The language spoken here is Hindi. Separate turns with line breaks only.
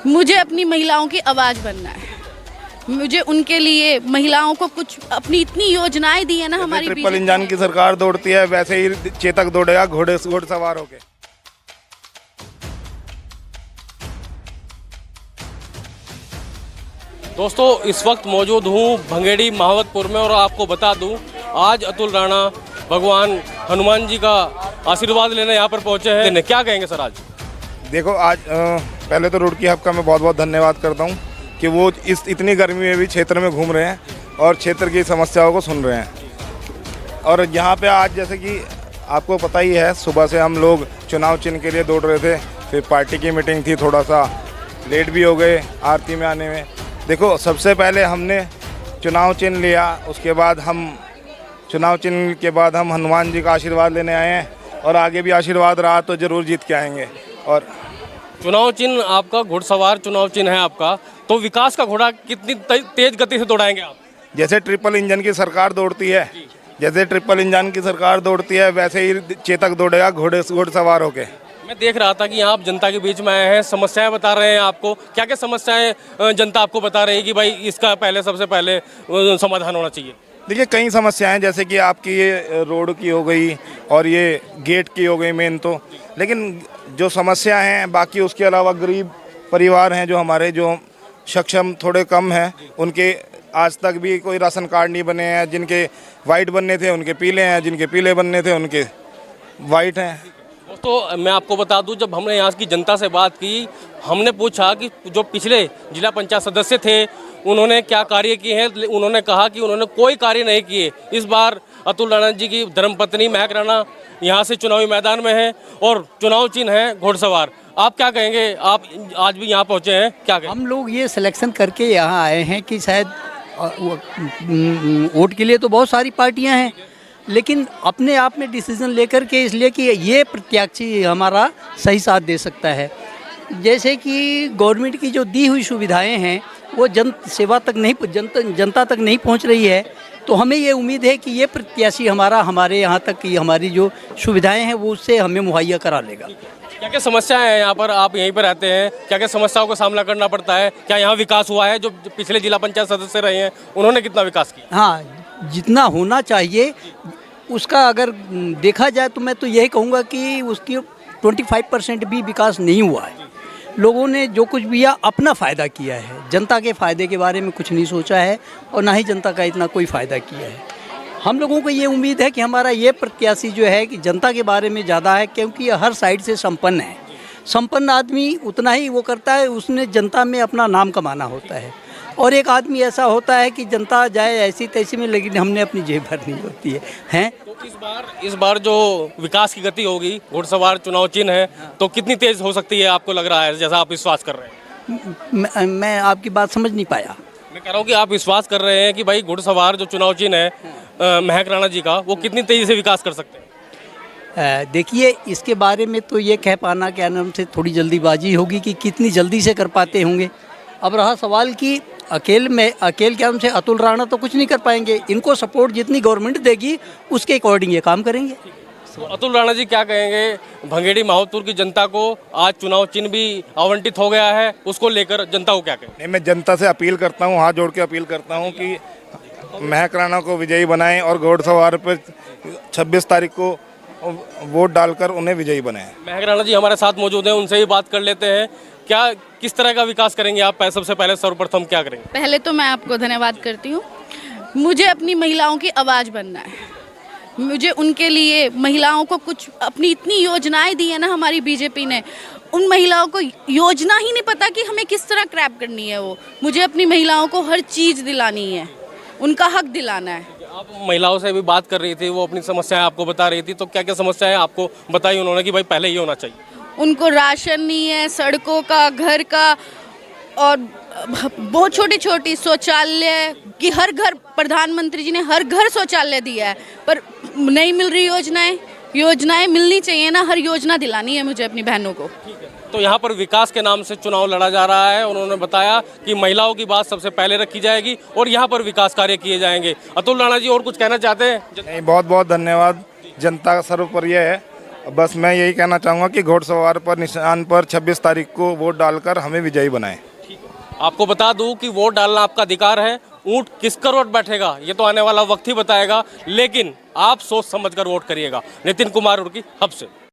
मुझे अपनी महिलाओं की आवाज़ बनना है। मुझे उनके लिए महिलाओं को कुछ अपनी इतनी योजनाएं दी है ना हमारी।
ट्रिपल इंजन की सरकार दौड़ती है, वैसे ही चेतक दौड़ेगा घोड़सवार होके।
दोस्तों, इस वक्त मौजूद हूँ भंगेड़ी महावतपुर में और आपको बता दूँ आज अतुल राणा भगवान हनुमान जी का आशीर्वाद लेने यहाँ पर पहुँचे हैं। क्या कहेंगे सर आज?
देखो आज पहले तो रुड़की हब का मैं बहुत बहुत धन्यवाद करता हूँ कि वो इस इतनी गर्मी में भी क्षेत्र में घूम रहे हैं और क्षेत्र की समस्याओं को सुन रहे हैं। और यहाँ पे आज जैसे कि आपको पता ही है, सुबह से हम लोग चुनाव चिन्ह के लिए दौड़ रहे थे, फिर पार्टी की मीटिंग थी, थोड़ा सा लेट भी हो गए आरती में आने में। देखो सबसे पहले हमने चुनाव चिन्ह लिया, उसके बाद हम चुनाव चिन्ह के बाद हम हनुमान जी का आशीर्वाद लेने आए हैं और आगे भी आशीर्वाद रहा तो ज़रूर जीत के आएंगे। और
चुनाव चिन्ह आपका घुड़सवार चुनाव चिन्ह है आपका, तो विकास का घोड़ा कितनी तेज गति से दौड़ाएंगे आप?
जैसे ट्रिपल इंजन की सरकार दौड़ती है, वैसे ही चेतक दौड़ेगा घोड़सवार होके।
मैं देख रहा था कि आप जनता के बीच में आए हैं, समस्याएं बता रहे हैं आपको। क्या क्या समस्याएं जनता आपको बता रही है कि भाई इसका सबसे पहले समाधान होना चाहिए?
देखिए कई समस्याएं, जैसे कि आपकी ये रोड की हो गई और ये गेट की हो गई मेन तो, लेकिन जो समस्या हैं बाकी उसके अलावा गरीब परिवार हैं जो हमारे, जो सक्षम थोड़े कम हैं, उनके आज तक भी कोई राशन कार्ड नहीं बने हैं। जिनके वाइट बनने थे उनके पीले हैं, जिनके पीले बनने थे उनके वाइट हैं।
दोस्तों, मैं आपको बता दूं, जब हमने यहाँ की जनता से बात की, हमने पूछा कि जो पिछले जिला पंचायत सदस्य थे उन्होंने क्या कार्य किए हैं। उन्होंने कहा कि उन्होंने कोई कार्य नहीं किए। इस बार अतुल राणा जी की धर्मपत्नी महक राणा यहाँ से चुनावी मैदान में है और चुनाव चिन्ह है घोड़सवार। आप क्या कहेंगे? आप आज भी यहाँ पहुँचे हैं, क्या कहेंगे?
हम लोग ये सिलेक्शन करके यहाँ आए हैं कि शायद वोट के लिए तो बहुत सारी पार्टियाँ हैं, लेकिन अपने आप में डिसीजन लेकर के, इसलिए कि ये प्रत्याशी हमारा सही साथ दे सकता है। जैसे कि गवर्नमेंट की जो दी हुई सुविधाएं हैं वो जनता तक नहीं पहुंच रही है, तो हमें ये उम्मीद है कि ये प्रत्याशी हमारे यहाँ तक की हमारी जो सुविधाएं हैं वो उससे हमें मुहैया करा लेगा।
क्या क्या समस्याएं हैं यहाँ पर? आप यहीं पर रहते हैं, क्या क्या समस्याओं का सामना करना पड़ता है? क्या यहाँ विकास हुआ है? जो पिछले जिला पंचायत सदस्य रहे हैं उन्होंने कितना विकास किया?
हाँ, जितना होना चाहिए उसका अगर देखा जाए तो मैं तो यही कहूँगा कि उसकी 25% भी विकास नहीं हुआ है। लोगों ने जो कुछ भी अपना फ़ायदा किया है, जनता के फ़ायदे के बारे में कुछ नहीं सोचा है और ना ही जनता का इतना कोई फ़ायदा किया है। हम लोगों को ये उम्मीद है कि हमारा ये प्रत्याशी जो है कि जनता के बारे में ज़्यादा है, क्योंकि ये हर साइड से संपन्न है। संपन्न आदमी उतना ही वो करता है, उसने जनता में अपना नाम कमाना होता है। और एक आदमी ऐसा होता है कि जनता जाए ऐसी तैसी में, लेकिन हमने अपनी जेब भरनी होती है हैं।
तो इस बार जो विकास की गति होगी, घुड़सवार चुनाव चिन्ह है, तो कितनी तेज हो सकती है आपको लग रहा है, जैसा आप विश्वास कर रहे हैं?
मैं आपकी बात समझ नहीं पाया।
मैं कह रहा हूँ कि आप विश्वास कर रहे हैं कि भाई घुड़सवार जो चुनाव चिन्ह है महक राणा जी का, वो कितनी तेजी से विकास कर सकते हैं?
देखिए, इसके बारे में तो ये कह पाना क्या नाम से थोड़ी जल्दीबाजी होगी कि कितनी जल्दी से कर पाते होंगे। अब रहा सवाल कि अकेले क्या उनसे अतुल राणा तो कुछ नहीं कर पाएंगे। इनको सपोर्ट जितनी गवर्नमेंट देगी उसके अकॉर्डिंग ये काम करेंगे।
तो अतुल राणा जी क्या कहेंगे भंगेड़ी महावतपुर की जनता को? आज चुनाव चिन्ह भी आवंटित हो गया है, उसको लेकर जनता को क्या कहेंगे?
मैं जनता से अपील करता हूँ, हाथ जोड़ के अपील करता हूँ कि महक राणा को विजयी बनाएं और घोड़सवार पर 26 तारीख को वोट डालकर उन्हें विजयी बनाएं।
महक राणा जी हमारे साथ मौजूद हैं, उनसे ही बात कर लेते हैं। क्या किस तरह का विकास करेंगे आप? सबसे पहले सर्वप्रथम क्या करेंगे?
पहले तो मैं आपको धन्यवाद करती हूँ। मुझे अपनी महिलाओं की आवाज़ बनना है। मुझे उनके लिए महिलाओं को कुछ अपनी इतनी योजनाएं दी है ना हमारी बीजेपी ने, उन महिलाओं को योजना ही नहीं पता कि हमें किस तरह क्रैप करनी है। वो मुझे अपनी महिलाओं को हर चीज़ दिलानी है, उनका हक दिलाना है।
आप महिलाओं से भी बात कर रही थी, वो अपनी समस्याएं आपको बता रही थी, तो क्या क्या समस्याएं आपको बताई उन्होंने कि भाई पहले ये होना चाहिए?
उनको राशन नहीं है, सड़कों का, घर का, और बहुत छोटी छोटी शौचालय कि हर घर, प्रधानमंत्री जी ने हर घर शौचालय दिया है, पर नहीं मिल रही योजनाएं मिलनी चाहिए ना, हर योजना दिलानी है मुझे अपनी बहनों को।
तो यहाँ पर विकास के नाम से चुनाव लड़ा जा रहा है। उन्होंने बताया कि महिलाओं की बात सबसे पहले रखी जाएगी और यहाँ पर विकास कार्य किए जाएंगे। अतुल राणा जी और कुछ कहना चाहते हैं?
नहीं, बहुत बहुत धन्यवाद। जनता सर्वोपरि है बस मैं यही कहना चाहूँगा कि घोड़सवार पर निशान पर 26 तारीख को वोट डालकर हमें विजयी बनाएं।
आपको बता दूं कि वोट डालना आपका अधिकार है। ऊंट किसका वोट बैठेगा ये तो आने वाला वक्त ही बताएगा, लेकिन आप सोच समझ कर वोट करिएगा। नितिन कुमार रुड़की, हब से।